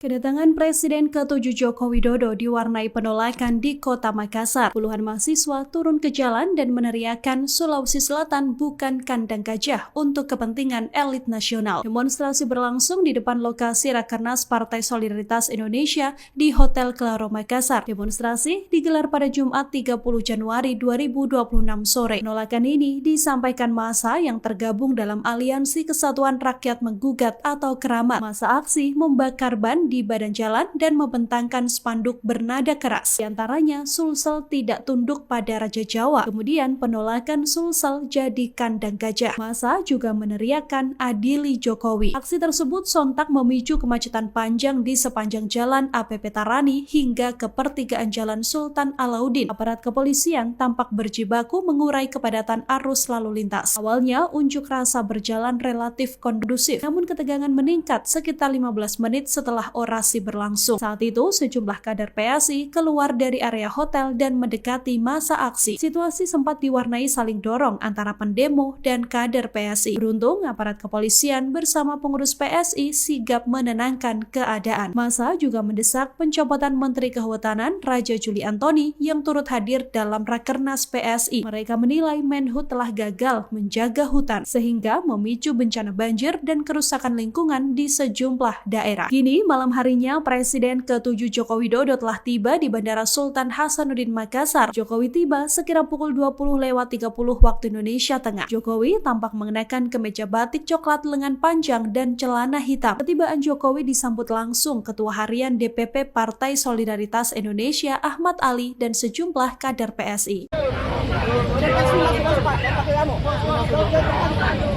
Kedatangan Presiden ke-7 Joko Widodo diwarnai penolakan di Kota Makassar. Puluhan mahasiswa turun ke jalan dan meneriakan Sulawesi Selatan bukan kandang gajah untuk kepentingan elit nasional. Demonstrasi berlangsung di depan lokasi Rakernas Partai Solidaritas Indonesia di Hotel Claro Makassar. Demonstrasi digelar pada Jumat 30 Januari 2026 sore. Penolakan ini disampaikan massa yang tergabung dalam Aliansi Kesatuan Rakyat Menggugat atau Keramat. Massa aksi membakar ban di badan jalan dan membentangkan spanduk bernada keras. Di antaranya, Sulsel tidak tunduk pada Raja Jawa. Kemudian penolakan Sulsel jadi kandang gajah. Massa juga meneriakan adili Jokowi. Aksi tersebut sontak memicu kemacetan panjang di sepanjang jalan APP Tarani hingga ke pertigaan Jalan Sultan Alauddin. Aparat kepolisian tampak berjibaku mengurai kepadatan arus lalu lintas. Awalnya unjuk rasa berjalan relatif kondusif, namun ketegangan meningkat sekitar 15 menit setelah orasi berlangsung. Saat itu, sejumlah kader PSI keluar dari area hotel dan mendekati masa aksi. Situasi sempat diwarnai saling dorong antara pendemo dan kader PSI. Beruntung, aparat kepolisian bersama pengurus PSI sigap menenangkan keadaan. Massa juga mendesak pencopotan Menteri Kehutanan Raja Juli Antoni yang turut hadir dalam Rakernas PSI. Mereka menilai Menhub telah gagal menjaga hutan sehingga memicu bencana banjir dan kerusakan lingkungan di sejumlah daerah. Kini, malam harinya, Presiden ke-7 Joko Widodo telah tiba di Bandara Sultan Hasanuddin Makassar. Jokowi tiba sekira pukul 20.30 waktu Indonesia Tengah. Jokowi tampak mengenakan kemeja batik coklat lengan panjang dan celana hitam. Ketibaan Jokowi disambut langsung Ketua Harian DPP Partai Solidaritas Indonesia Ahmad Ali dan sejumlah kader PSI.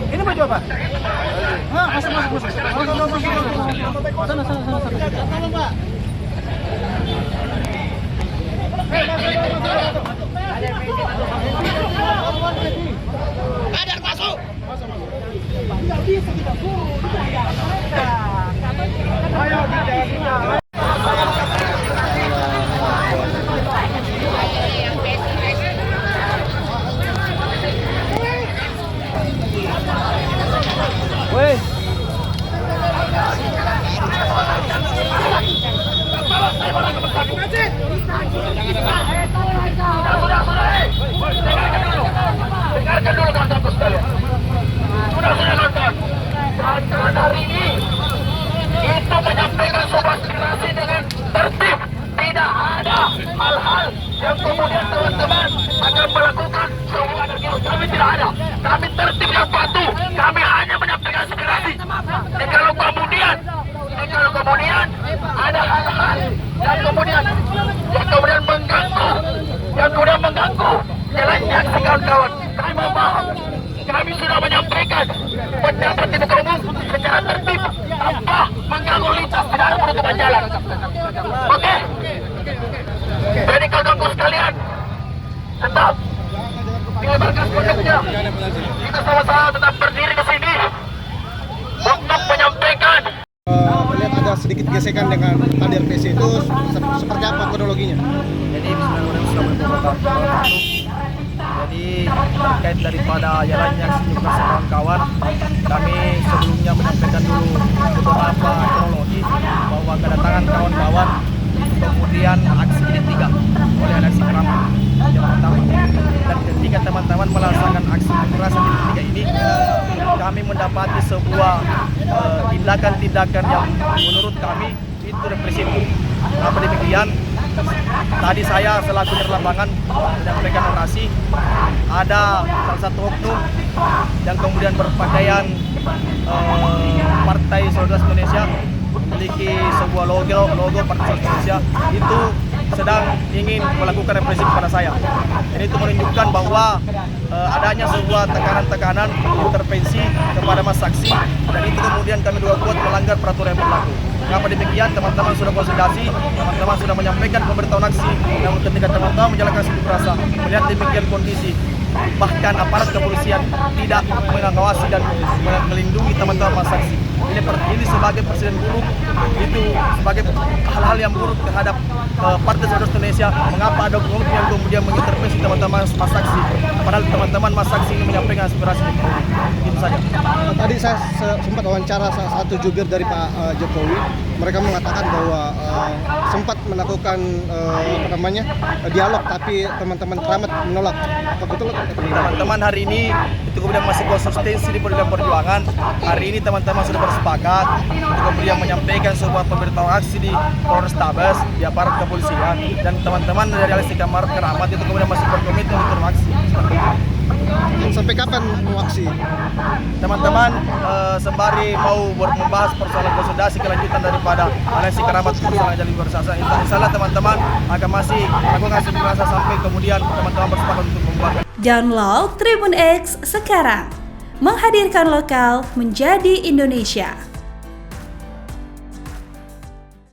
Ini baju apa? Masuk. Sana, Pak. Kader masuk. Tidak bisa kita suruh. Ayo kita. Woi. Dengarkan dulu teman-teman sekalian. Sudah saya nonton. Rancangan hari ini itu menyampaikan sebuah aspirasi dengan tertib. Tidak ada hal-hal yang kemudian teman-teman akan melakukan semua energi. Kami tidak ada. Kami tertib yang patuh. Kami hanya menyampaikan aspirasi. Dan kalau kemudian ada hal-hal yang kemudian mengganggu jalannya aksi kawan-kawan, kami memaham. Kami sudah menyampaikan pendapat di muka umum secara tertib tanpa mengganggu lintas di dalam penutupan jalan. Oke? Jadi kawan-kawan sekalian, tetap dilebarkan spanduknya. Kita sama-sama tetap berdiri di sini untuk menyampaikan. Melihat ada sedikit gesekan dengan kader PSI itu seperti apa kronologinya? Jadi Jadi terkait daripada jalannya sejumlah kawan-kawan, kami sebelumnya menyampaikan dulu beberapa kronologi bahwa kedatangan kawan-kawan kemudian aksi jilid 3 oleh aksi Keramat yang pertama, dan ketika teman-teman melaksanakan aksi kekerasan jilid 3 ini, kami mendapati sebuah tindakan-tindakan yang menurut kami itu represif. Apa demikian, tadi saya selaku di lapangan menyampaikan orasi, ada salah satu oknum yang kemudian berpakaian Partai Solidaritas Indonesia, memiliki sebuah logo Partai Solidaritas Indonesia, itu sedang ingin melakukan represif kepada saya. Jadi itu menunjukkan bahwa adanya sebuah tekanan-tekanan intervensi kepada mas saksi, dan itu kemudian kami duga kuat melanggar peraturan yang berlaku. Kenapa demikian? Teman-teman sudah konsolidasi, teman-teman sudah menyampaikan pemberitahuan aksi, namun ketika teman-teman menjalankan unjuk rasa, melihat demikian kondisi, bahkan aparat kepolisian tidak mengawasi dan melindungi teman-teman mas saksi. ini sebagai presiden buruk, itu sebagai hal-hal yang buruk terhadap Partai Solidaritas Indonesia. Mengapa ada oknum yang kemudian mengintervensi teman-teman mas saksi, padahal teman-teman mas saksi ini menyampaikan aspirasi itu saja. Tadi saya sempat wawancara salah satu jubir dari Pak Jokowi. Mereka mengatakan bahwa sempat melakukan dialog, tapi teman-teman Keramat menolak. Apa betul? Teman-teman hari ini itu kemudian masih konsistensi di perjuangan. Hari ini teman-teman sudah bersepakat untuk kemudian menyampaikan sebuah pemberitahuan aksi di Polrestabes, di aparat kepolisian, dan teman-teman dari Aliansi Keramat itu kemudian masih berkomitmen untuk aksi. Sampai kapan mau aksi? Teman-teman sembari mau membahas persoalan konsolidasi kelanjutan daripada Aliansi Keramat persoalan Jalin Bersasa, insyaallah teman-teman akan masih melakukan aksi berasa sampai kemudian teman-teman bersepakat untuk membuat. Download Tribun X sekarang, menghadirkan lokal menjadi Indonesia.